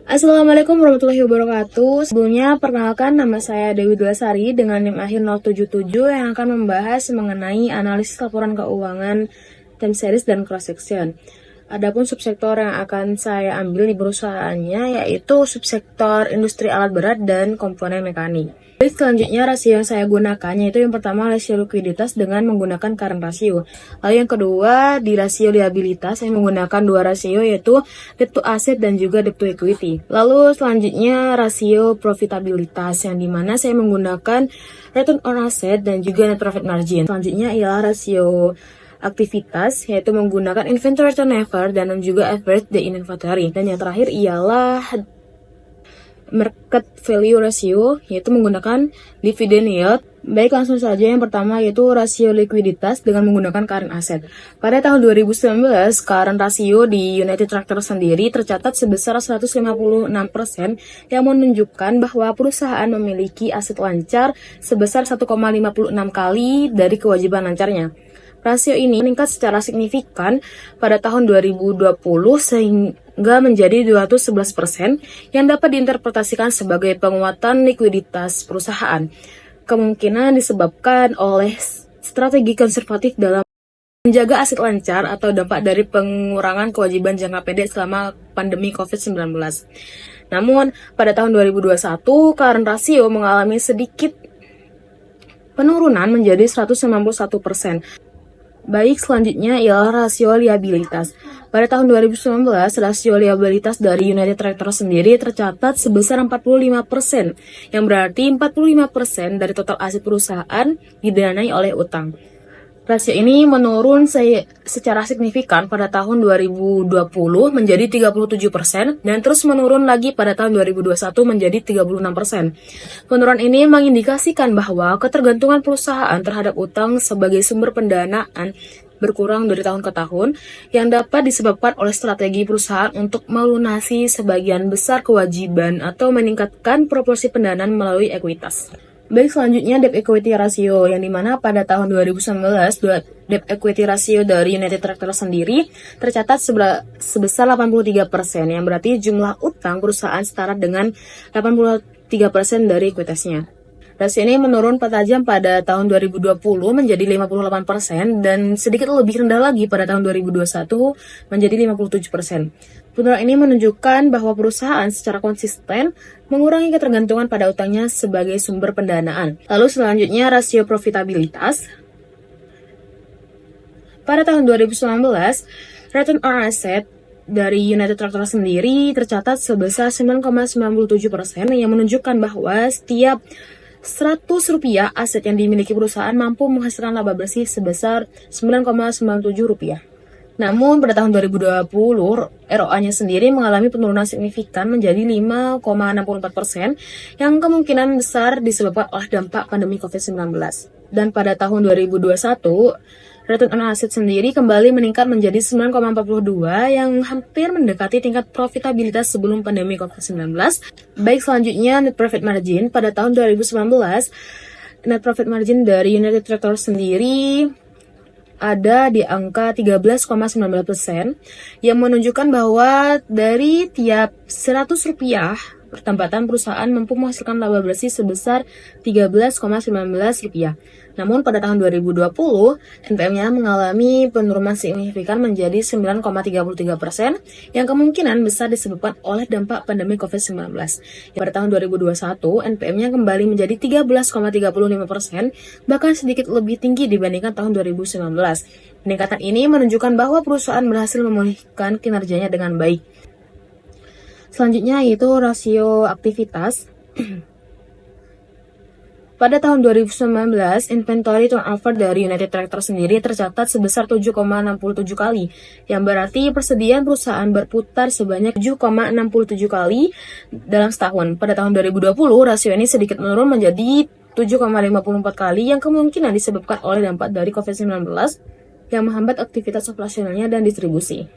Assalamualaikum warahmatullahi wabarakatuh. Sebelumnya, perkenalkan nama saya Dewi Dulasari dengan NIM akhir 077 yang akan membahas mengenai analisis laporan keuangan time series dan cross section. Adapun subsektor yang akan saya ambil di perusahaannya yaitu subsektor industri alat berat dan komponen mekanik. Baik, selanjutnya rasio yang saya gunakan yaitu yang pertama rasio likuiditas dengan menggunakan current ratio. Lalu yang kedua di rasio liabilitas saya menggunakan dua rasio yaitu debt to asset dan juga debt to equity. Lalu selanjutnya rasio profitabilitas yang dimana saya menggunakan return on asset dan juga net profit margin. Selanjutnya ialah rasio aktivitas yaitu menggunakan inventory turnover dan juga average day in inventory. Dan yang terakhir ialah market value ratio yaitu menggunakan dividend yield. Baik, langsung saja yang pertama yaitu rasio likuiditas dengan menggunakan current asset. Pada tahun 2019, current ratio di United Tractor sendiri tercatat sebesar 156% yang menunjukkan bahwa perusahaan memiliki aset lancar sebesar 1,56 kali dari kewajiban lancarnya. Rasio ini meningkat secara signifikan pada tahun 2020 sehingga menjadi 211% yang dapat diinterpretasikan sebagai penguatan likuiditas perusahaan. Kemungkinan disebabkan oleh strategi konservatif dalam menjaga aset lancar atau dampak dari pengurangan kewajiban jangka pendek selama pandemi COVID-19. Namun, pada tahun 2021, current ratio mengalami sedikit penurunan menjadi 191%. Baik, selanjutnya ialah rasio liabilitas. Pada tahun 2019, rasio liabilitas dari United Tractor sendiri tercatat sebesar 45%, yang berarti 45% dari total aset perusahaan didanai oleh utang. Rasio ini menurun secara signifikan pada tahun 2020 menjadi 37% dan terus menurun lagi pada tahun 2021 menjadi 36%. Penurunan ini mengindikasikan bahwa ketergantungan perusahaan terhadap utang sebagai sumber pendanaan berkurang dari tahun ke tahun yang dapat disebabkan oleh strategi perusahaan untuk melunasi sebagian besar kewajiban atau meningkatkan proporsi pendanaan melalui ekuitas. Baik, selanjutnya debt equity ratio yang dimana pada tahun 2019 debt equity ratio dari United Tractor sendiri tercatat sebesar 83% yang berarti jumlah utang perusahaan setara dengan 83% dari ekuitasnya. Rasio ini menurun tajam pada tahun 2020 menjadi 58% dan sedikit lebih rendah lagi pada tahun 2021 menjadi 57%. Penurunan ini menunjukkan bahwa perusahaan secara konsisten mengurangi ketergantungan pada utangnya sebagai sumber pendanaan. Lalu selanjutnya rasio profitabilitas. Pada tahun 2019, return on asset dari United Tractor sendiri tercatat sebesar 9,97% yang menunjukkan bahwa setiap 100 rupiah aset yang dimiliki perusahaan mampu menghasilkan laba bersih sebesar 9,97 rupiah. Namun pada tahun 2020 ROA-nya sendiri mengalami penurunan signifikan menjadi 5,64% yang kemungkinan besar disebabkan oleh dampak pandemi COVID-19. Dan pada tahun 2021 return on asset sendiri kembali meningkat menjadi 9,42 yang hampir mendekati tingkat profitabilitas sebelum pandemi COVID-19. Baik, selanjutnya net profit margin. Pada tahun 2019, net profit margin dari United Tractor sendiri ada di angka 13,19% yang menunjukkan bahwa dari tiap 100 rupiah pertambatan perusahaan mampu menghasilkan laba bersih sebesar 13,19 rupiah. Namun pada tahun 2020, NPM-nya mengalami penurunan signifikan menjadi 9,33% yang kemungkinan besar disebabkan oleh dampak pandemi COVID-19. Pada tahun 2021, NPM-nya kembali menjadi 13,35%, bahkan sedikit lebih tinggi dibandingkan tahun 2019. Peningkatan ini menunjukkan bahwa perusahaan berhasil memulihkan kinerjanya dengan baik. Selanjutnya yaitu rasio aktivitas. Pada tahun 2019, inventory turnover dari United Tractor sendiri tercatat sebesar 7,67 kali, yang berarti persediaan perusahaan berputar sebanyak 7,67 kali dalam setahun. Pada tahun 2020, rasio ini sedikit menurun menjadi 7,54 kali yang kemungkinan disebabkan oleh dampak dari COVID-19 yang menghambat aktivitas operasionalnya dan distribusi.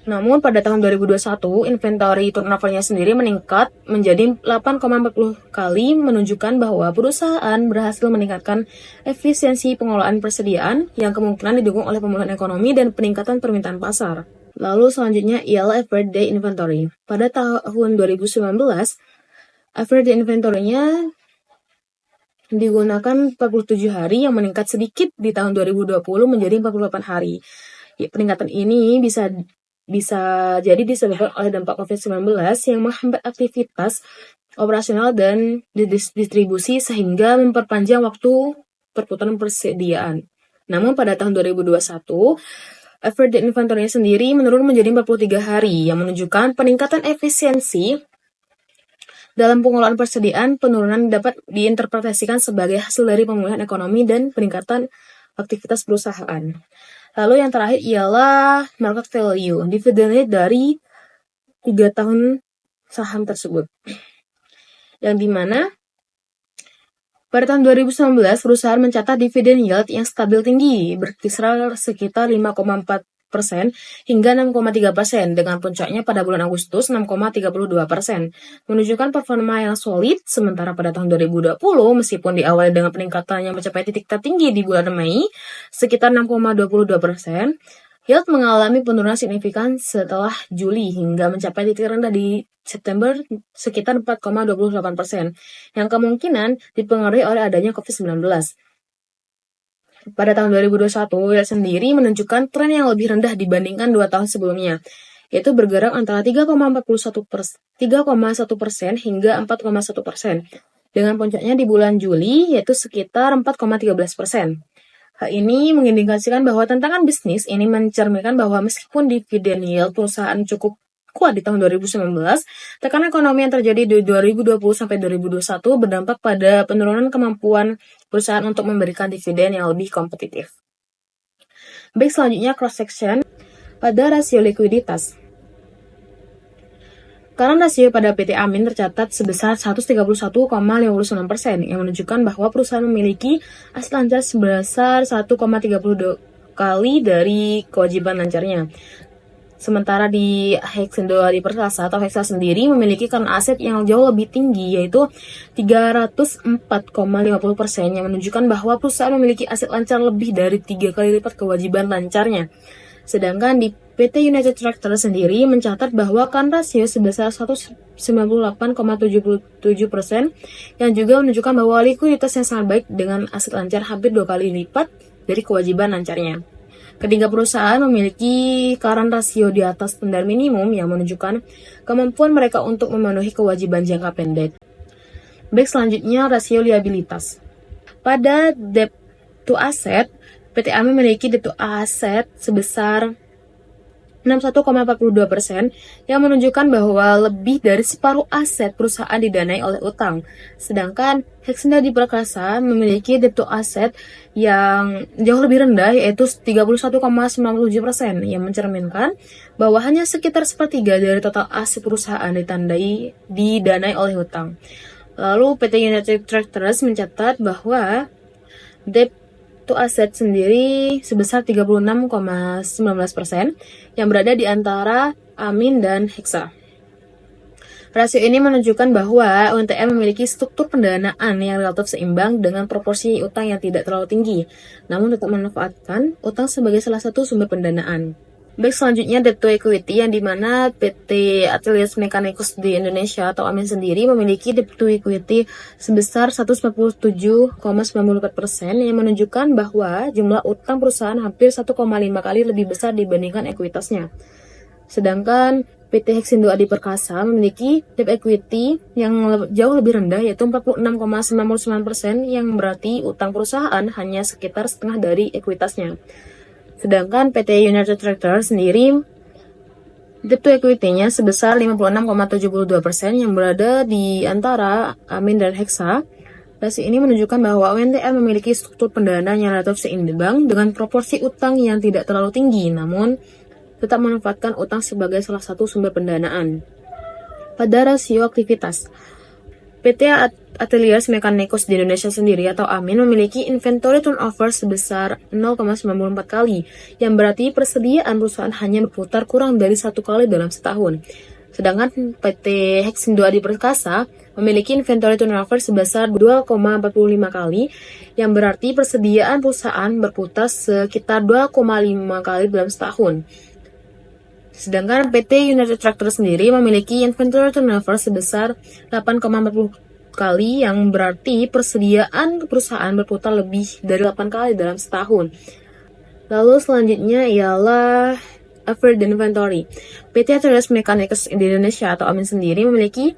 Namun pada tahun 2021, inventory turnover-nya sendiri meningkat menjadi 8,40 kali, menunjukkan bahwa perusahaan berhasil meningkatkan efisiensi pengelolaan persediaan yang kemungkinan didukung oleh pemulihan ekonomi dan peningkatan permintaan pasar. Lalu selanjutnya ialah average day inventory. Pada tahun 2019, average day inventory-nya digunakan 47 hari yang meningkat sedikit di tahun 2020 menjadi 48 hari. Peningkatan ini bisa jadi disebabkan oleh dampak COVID-19 yang menghambat aktivitas operasional dan distribusi sehingga memperpanjang waktu perputaran persediaan. Namun pada tahun 2021, average inventory sendiri menurun menjadi 43 hari yang menunjukkan peningkatan efisiensi dalam pengelolaan persediaan. Penurunan dapat diinterpretasikan sebagai hasil dari pemulihan ekonomi dan peningkatan aktivitas perusahaan. Lalu yang terakhir ialah market value, dividen dari 3 tahun saham tersebut. Yang dimana pada tahun 2019 perusahaan mencatat dividen yield yang stabil tinggi, berkisar sekitar 5,4% hingga 6,3%, dengan puncaknya pada bulan Agustus 6,32%, menunjukkan performa yang solid. Sementara pada tahun 2020, meskipun diawali dengan peningkatan yang mencapai titik tertinggi di bulan Mei, sekitar 6,22%, yield mengalami penurunan signifikan setelah Juli hingga mencapai titik rendah di September sekitar 4,28%, yang kemungkinan dipengaruhi oleh adanya COVID-19. Pada tahun 2021, yield sendiri menunjukkan tren yang lebih rendah dibandingkan 2 tahun sebelumnya, yaitu bergerak antara 3,1% hingga 4,1%, dengan puncaknya di bulan Juli yaitu sekitar 4,13%. Hal ini mengindikasikan bahwa tantangan bisnis ini mencerminkan bahwa meskipun dividen yield perusahaan cukup kuat di tahun 2019, tekanan ekonomi yang terjadi di 2020 sampai 2021 berdampak pada penurunan kemampuan perusahaan untuk memberikan dividen yang lebih kompetitif. Baik, selanjutnya cross section pada rasio likuiditas. Current rasio pada PT Amin tercatat sebesar 131,59%, yang menunjukkan bahwa perusahaan memiliki aset lancar sebesar 1,32 kali dari kewajiban lancarnya. Sementara di Hexindo Adi Perkasa atau Hexa sendiri memiliki current aset yang jauh lebih tinggi, yaitu 304,50%, yang menunjukkan bahwa perusahaan memiliki aset lancar lebih dari 3 kali lipat kewajiban lancarnya. Sedangkan di PT United Tractor sendiri mencatat bahwa current rasio sebesar 198,77%, yang juga menunjukkan bahwa likuiditas yang sangat baik dengan aset lancar hampir 2 kali lipat dari kewajiban lancarnya. Ketiga perusahaan memiliki current rasio di atas standar minimum yang menunjukkan kemampuan mereka untuk memenuhi kewajiban jangka pendek. Baik, selanjutnya rasio liabilitas. Pada debt to asset, PT Amin memiliki debt to asset sebesar 61,42%, yang menunjukkan bahwa lebih dari separuh aset perusahaan didanai oleh utang. Sedangkan Hexindo Adi Perkasa memiliki debt to asset yang jauh lebih rendah, yaitu 31,97%, yang mencerminkan bahwa hanya sekitar sepertiga dari total aset perusahaan didanai oleh utang. Lalu PT United Tractors mencatat bahwa debt to aset sendiri sebesar 36,19%, yang berada di antara Amin dan Hexa. Rasio ini menunjukkan bahwa UNTM memiliki struktur pendanaan yang relatif seimbang dengan proporsi utang yang tidak terlalu tinggi, namun tetap memanfaatkan utang sebagai salah satu sumber pendanaan. Baik, selanjutnya debt to equity, yang dimana PT Ateliers Mekanicus di Indonesia atau Amin sendiri memiliki debt to equity sebesar 147,94%, yang menunjukkan bahwa jumlah utang perusahaan hampir 1,5 kali lebih besar dibandingkan ekuitasnya. Sedangkan PT Hexindo Adi Perkasa memiliki debt equity yang jauh lebih rendah, yaitu 46,99%, yang berarti utang perusahaan hanya sekitar setengah dari ekuitasnya. Sedangkan PT United Tractor sendiri debt to equity-nya sebesar 56,72%, yang berada di antara Amin dan Hexa. Rasio ini menunjukkan bahwa UNTM memiliki struktur pendanaan yang relatif seimbang dengan proporsi utang yang tidak terlalu tinggi, namun tetap memanfaatkan utang sebagai salah satu sumber pendanaan. Pada rasio aktivitas, PT Ateliers Mekanicus di Indonesia sendiri atau Amin memiliki inventory turnover sebesar 0,94 kali, yang berarti persediaan perusahaan hanya berputar kurang dari 1 kali dalam setahun. Sedangkan PT Hexindo Adi Perkasa memiliki inventory turnover sebesar 2,45 kali, yang berarti persediaan perusahaan berputar sekitar 2,5 kali dalam setahun. Sedangkan PT United Tractor sendiri memiliki inventory turnover sebesar 8,40 kali, yang berarti persediaan perusahaan berputar lebih dari 8 kali dalam setahun. Lalu selanjutnya ialah average inventory. PT Atelier Mekanikers Indonesia atau AMIN sendiri memiliki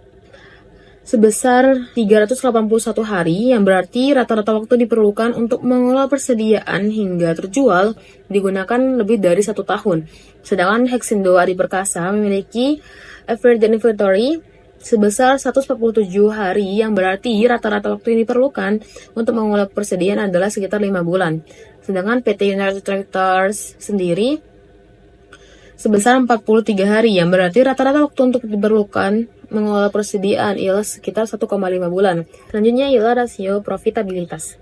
sebesar 381 hari, yang berarti rata-rata waktu diperlukan untuk mengolah persediaan hingga terjual digunakan lebih dari 1 tahun. Sedangkan Hexindo Adi Perkasa memiliki average inventory sebesar 147 hari, yang berarti rata-rata waktu yang diperlukan untuk mengolah persediaan adalah sekitar 5 bulan. Sedangkan PT United Tractors sendiri sebesar 43 hari, yang berarti rata-rata waktu untuk diperlukan mengolah persediaan ialah sekitar 1,5 bulan. Selanjutnya ialah rasio profitabilitas.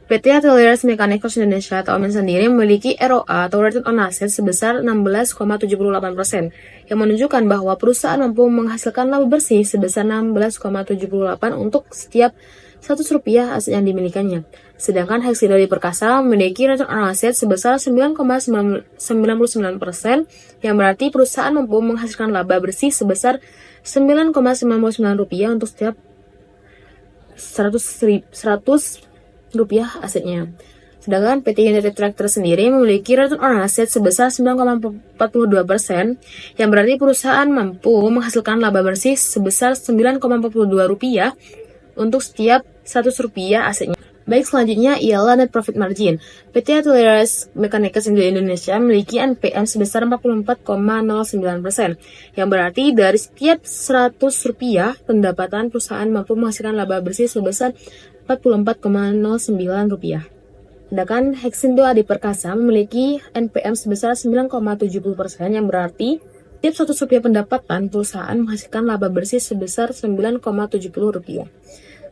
PT Atelier Mekanikers Indonesia atau AMIN sendiri memiliki ROA atau Return on Assets sebesar 16,78%, yang menunjukkan bahwa perusahaan mampu menghasilkan laba bersih sebesar 16,78 untuk setiap 100 rupiah aset yang dimilikannya. Sedangkan Hexindo Adi Perkasa memiliki Return on Assets sebesar 9,99%, yang berarti perusahaan mampu menghasilkan laba bersih sebesar 9,99 rupiah untuk setiap 100 rupiah asetnya. Sedangkan PT United Tractor sendiri memiliki return on asset sebesar 9,42%, yang berarti perusahaan mampu menghasilkan laba bersih sebesar 9,42 rupiah untuk setiap 100 rupiah asetnya. Baik, selanjutnya ialah net profit margin. PT Atelier Mekanikers Indonesia memiliki NPM sebesar 44,09%, yang berarti dari setiap 100 rupiah pendapatan perusahaan mampu menghasilkan laba bersih sebesar 44,09 rupiah. Sedangkan Hexindo Adi Perkasa memiliki NPM sebesar 9,70%, yang berarti setiap 100 rupiah pendapatan perusahaan menghasilkan laba bersih sebesar 9,70 rupiah.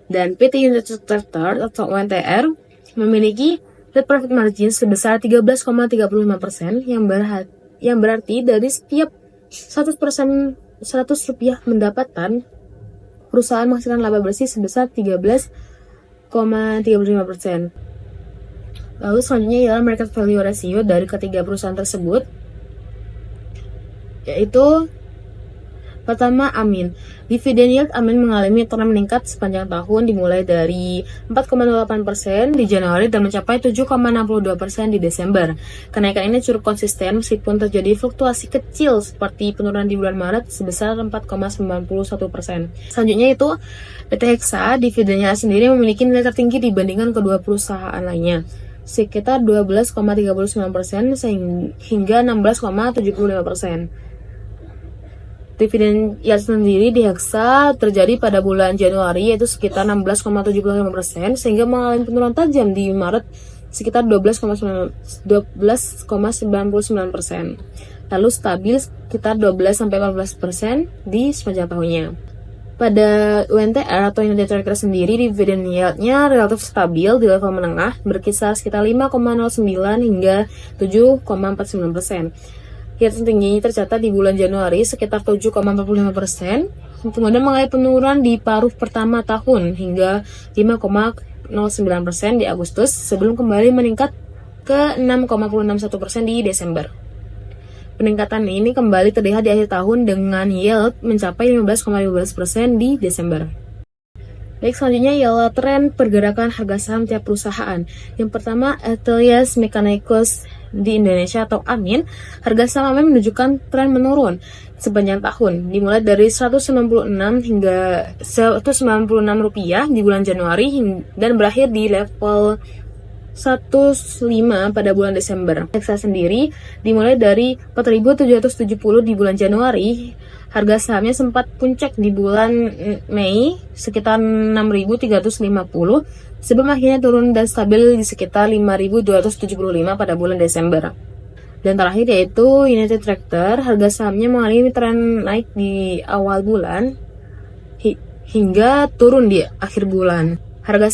Dan PT United Tractor atau UNTR memiliki net profit margin sebesar 13,35%, yang berarti dari setiap 100% 100 rupiah pendapatan perusahaan menghasilkan laba bersih sebesar 13,35%. Lalu selanjutnya ialah market value ratio dari ketiga perusahaan tersebut, yaitu pertama, AMIN. Dividend yield AMIN mengalami tren meningkat sepanjang tahun, dimulai dari 4,08% di Januari dan mencapai 7,62% di Desember. Kenaikan ini cukup konsisten meskipun terjadi fluktuasi kecil seperti penurunan di bulan Maret sebesar 4,91%. Selanjutnya itu PT Hexa, dividennya sendiri memiliki nilai tertinggi dibandingkan kedua perusahaan lainnya, sekitar 12,39% hingga 16,75%. Dividen yield sendiri di Hexa terjadi pada bulan Januari, yaitu sekitar 16,75%, sehingga mengalami penurunan tajam di Maret sekitar 12,99%, lalu stabil sekitar 12-14% di sepanjang tahunnya. Pada UNTR atau United Tractor sendiri, dividen yield-nya relatif stabil di level menengah, berkisar sekitar 5,09 hingga 7,49%. Yield tertinggi tercatat di bulan Januari sekitar 7,45%, kemudian mengalami penurunan di paruh pertama tahun hingga 5,09% di Agustus, sebelum kembali meningkat ke 6,61% di Desember. Peningkatan ini kembali terlihat di akhir tahun dengan yield mencapai 15,15% di Desember. Baik, selanjutnya ialah tren pergerakan harga saham tiap perusahaan. Yang pertama, Atelier Mekanikers di Indonesia atau AMIN. Harga saham AMIN menunjukkan tren menurun sepanjang tahun, dimulai dari 196 hingga 196 rupiah di bulan Januari dan berakhir di level 105 pada bulan Desember. Hexa sendiri dimulai dari 4.770 di bulan Januari. Harga sahamnya sempat puncak di bulan Mei sekitar 6.350 sebelum akhirnya turun dan stabil di sekitar 5.275 pada bulan Desember. Dan terakhir yaitu United Tractor, harga sahamnya mengalami tren naik di awal bulan hingga turun di akhir bulan. Harga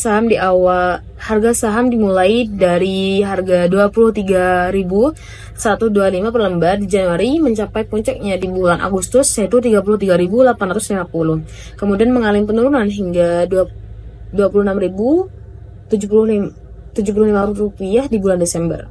saham dimulai dari harga 23.125 per lembar di Januari, mencapai puncaknya di bulan Agustus yaitu 33.850. Kemudian mengalami penurunan hingga 26.075 rupiah di bulan Desember.